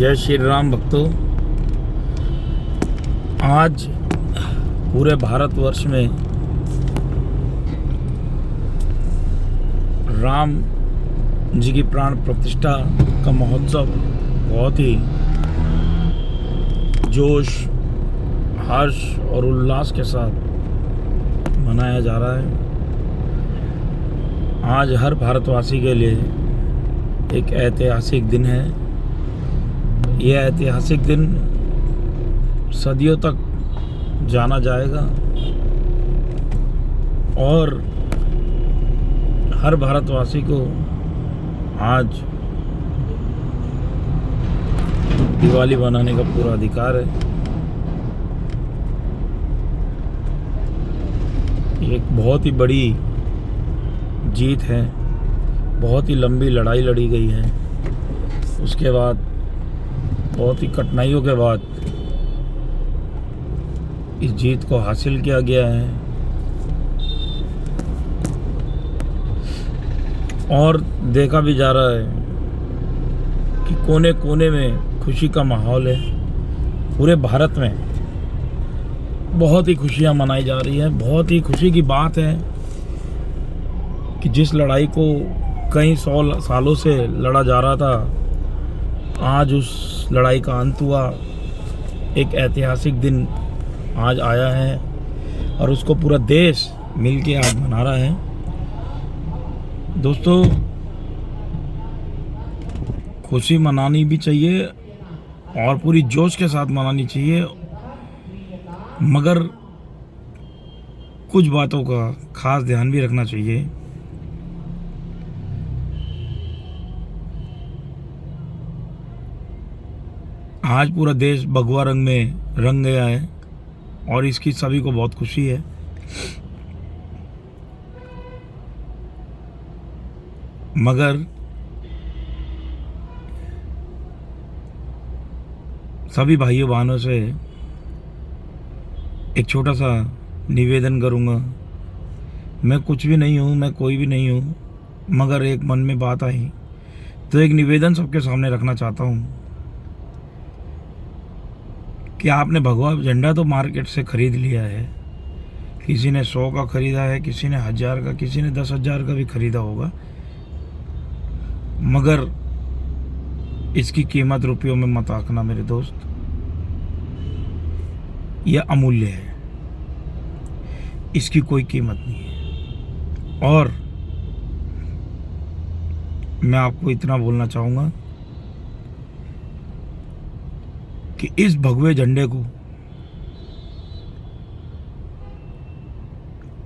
जय श्री राम भक्तों। आज पूरे भारतवर्ष में राम जी की प्राण प्रतिष्ठा का महोत्सव बहुत ही जोश, हर्ष और उल्लास के साथ मनाया जा रहा है। आज हर भारतवासी के लिए एक ऐतिहासिक दिन है। यह ऐतिहासिक दिन सदियों तक जाना जाएगा और हर भारतवासी को आज दिवाली मनाने का पूरा अधिकार है। ये एक बहुत ही बड़ी जीत है, बहुत ही लंबी लड़ाई लड़ी गई है। उसके बाद बहुत ही कठिनाइयों के बाद इस जीत को हासिल किया गया है और देखा भी जा रहा है कि कोने कोने में खुशी का माहौल है। पूरे भारत में बहुत ही खुशियां मनाई जा रही है। बहुत ही खुशी की बात है कि जिस लड़ाई को कई 100 सालों से लड़ा जा रहा था, आज उस लड़ाई का अंत हुआ। एक ऐतिहासिक दिन आज आया है और उसको पूरा देश मिलके आज मना रहा है। दोस्तों, खुशी मनानी भी चाहिए और पूरी जोश के साथ मनानी चाहिए, मगर कुछ बातों का खास ध्यान भी रखना चाहिए। आज पूरा देश भगवा रंग में रंग गया है और इसकी सभी को बहुत खुशी है। मगर सभी भाइयों बहनों से एक छोटा सा निवेदन करूंगा। मैं कुछ भी नहीं हूं, मैं कोई भी नहीं हूं, मगर एक मन में बात आई तो एक निवेदन सबके सामने रखना चाहता हूं कि आपने भगवा झंडा तो मार्केट से खरीद लिया है। किसी ने 100 का खरीदा है, किसी ने 1000 का, किसी ने 10,000 का भी खरीदा होगा, मगर इसकी कीमत रुपयों में मत आंकना मेरे दोस्त। यह अमूल्य है, इसकी कोई कीमत नहीं है। और मैं आपको इतना बोलना चाहूँगा कि इस भगवे झंडे को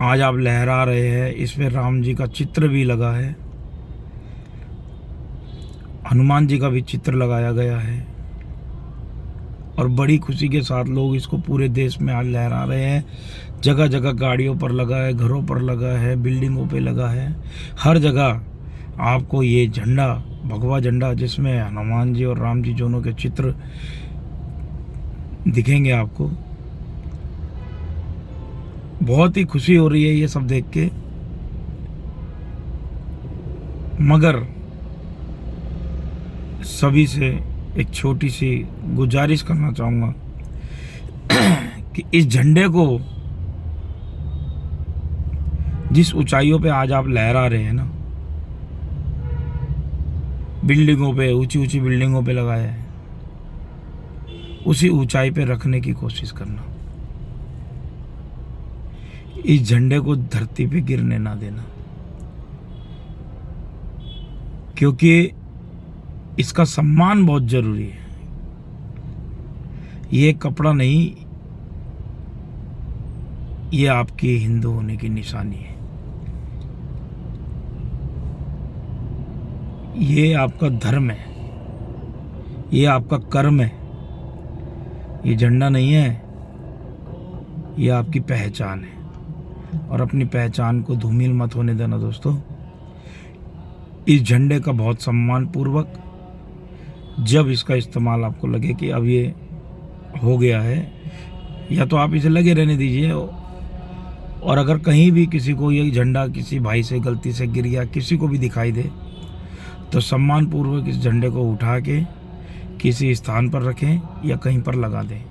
आज आप लहरा रहे हैं। इसमें राम जी का चित्र भी लगा है, हनुमान जी का भी चित्र लगाया गया है और बड़ी खुशी के साथ लोग इसको पूरे देश में आज लहरा रहे हैं। जगह जगह गाड़ियों पर लगा है, घरों पर लगा है, बिल्डिंगों पे लगा है। हर जगह आपको ये झंडा, भगवा झंडा, जिसमें हनुमान जी और राम जी दोनों के चित्र दिखेंगे आपको। बहुत ही खुशी हो रही है ये सब देख के, मगर सभी से एक छोटी सी गुजारिश करना चाहूँगा कि इस झंडे को जिस ऊंचाइयों पे आज आप लहरा रहे हैं ना, बिल्डिंगों पे, ऊंची ऊंची बिल्डिंगों पे लगाया है, उसी ऊंचाई पे रखने की कोशिश करना। इस झंडे को धरती पे गिरने ना देना, क्योंकि इसका सम्मान बहुत जरूरी है। ये कपड़ा नहीं, ये आपके हिंदू होने की निशानी है। ये आपका धर्म है, ये आपका कर्म है। ये झंडा नहीं है, ये आपकी पहचान है और अपनी पहचान को धूमिल मत होने देना दोस्तों। इस झंडे का बहुत सम्मान पूर्वक, जब इसका इस्तेमाल आपको लगे कि अब ये हो गया है, या तो आप इसे लगे रहने दीजिए। और अगर कहीं भी किसी को ये झंडा किसी भाई से गलती से गिर गया, किसी को भी दिखाई दे, तो सम्मान पूर्वक इस झंडे को उठा के किसी स्थान पर रखें या कहीं पर लगा दें।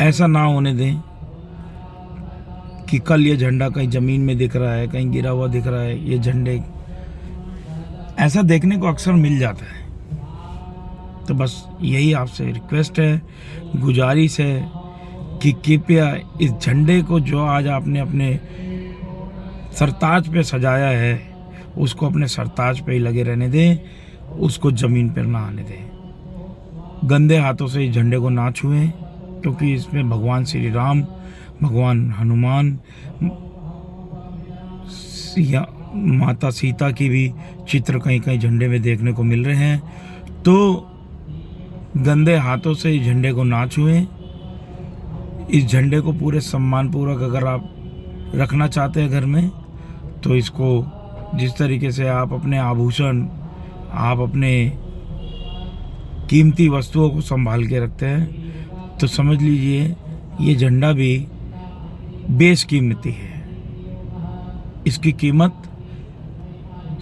ऐसा ना होने दें कि कल ये झंडा कहीं ज़मीन में दिख रहा है, कहीं गिरा हुआ दिख रहा है। ये झंडे ऐसा देखने को अक्सर मिल जाता है। तो बस यही आपसे रिक्वेस्ट है, गुजारिश है कि कृपया इस झंडे को जो आज आपने अपने सरताज पे सजाया है, उसको अपने सरताज पे ही लगे रहने दें, उसको ज़मीन पर ना आने दें। गंदे हाथों से इस झंडे को ना छुएं, क्योंकि इसमें भगवान श्री राम, भगवान हनुमान या माता सीता की भी चित्र कहीं कहीं झंडे में देखने को मिल रहे हैं। तो गंदे हाथों से इस झंडे को ना छुएं। इस झंडे को पूरे सम्मानपूर्वक अगर आप रखना चाहते हैं घर में, तो इसको जिस तरीके से आप अपने आभूषण, आप अपने कीमती वस्तुओं को संभाल के रखते हैं, तो समझ लीजिए ये झंडा भी बेशकीमती है। इसकी कीमत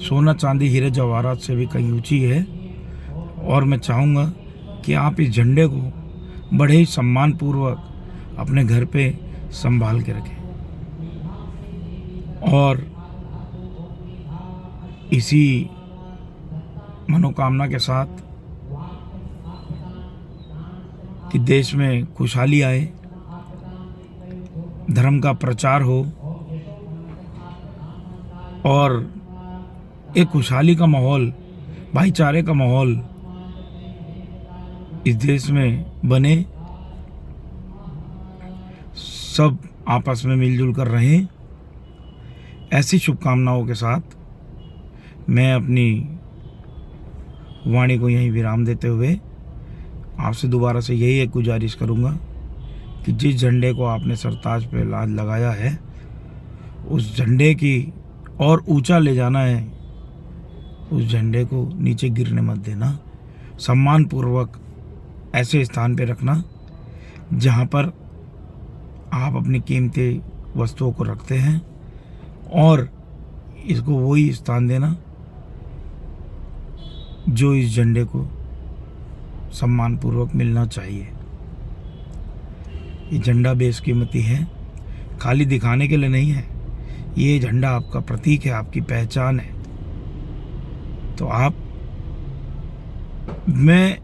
सोना, चांदी, हीरे जवाहरात से भी कहीं ऊंची है। और मैं चाहूँगा कि आप इस झंडे को बड़े ही सम्मानपूर्वक अपने घर पे संभाल के रखें। और इसी मनोकामना के साथ कि देश में खुशहाली आए, धर्म का प्रचार हो और एक खुशहाली का माहौल, भाईचारे का माहौल इस देश में बने, सब आपस में मिलजुल कर रहें, ऐसी शुभकामनाओं के साथ मैं अपनी वाणी को यहीं विराम देते हुए आपसे दोबारा से यही एक गुजारिश करूंगा कि जिस झंडे को आपने सरताज पे लगाया है, उस झंडे की और ऊंचा ले जाना है, उस झंडे को नीचे गिरने मत देना। सम्मानपूर्वक ऐसे स्थान पे रखना जहाँ पर आप अपनी कीमती वस्तुओं को रखते हैं, और इसको वही स्थान देना जो इस झंडे को सम्मानपूर्वक मिलना चाहिए। ये झंडा बेशकीमती है, खाली दिखाने के लिए नहीं है। ये झंडा आपका प्रतीक है, आपकी पहचान है। तो मैं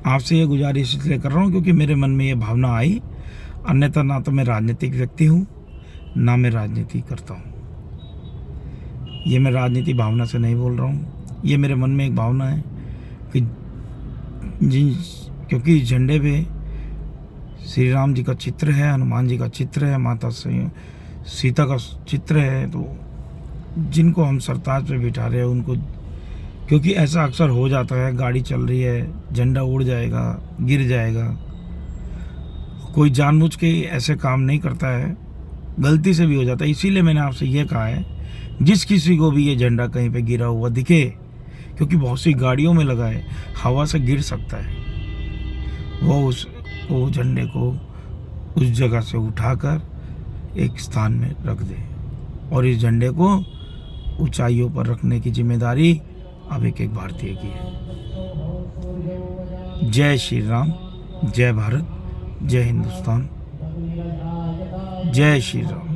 आपसे ये गुजारिश इसलिए कर रहा हूँ क्योंकि मेरे मन में ये भावना आई। अन्यथा ना तो मैं राजनीतिक व्यक्ति हूँ, ना मैं राजनीति करता हूँ। ये मैं राजनीति भावना से नहीं बोल रहा हूँ, ये मेरे मन में एक भावना है कि क्योंकि इस झंडे पे श्री राम जी का चित्र है, हनुमान जी का चित्र है, माता सीता का चित्र है। तो जिनको हम सरताज पे बिठा रहे हैं उनको, क्योंकि ऐसा अक्सर हो जाता है, गाड़ी चल रही है, झंडा उड़ जाएगा, गिर जाएगा। कोई जानबूझ के ऐसे काम नहीं करता है, गलती से भी हो जाता है। इसीलिए मैंने आपसे ये कहा है, जिस किसी को भी ये झंडा कहीं पे गिरा हुआ दिखे, क्योंकि बहुत सी गाड़ियों में लगा है, हवा से गिर सकता है, वो झंडे को उस जगह से उठाकर एक स्थान में रख दे। और इस झंडे को ऊंचाइयों पर रखने की जिम्मेदारी अब एक भारतीय की है। जय श्री राम, जय भारत, जय हिंदुस्तान, जय श्री राम।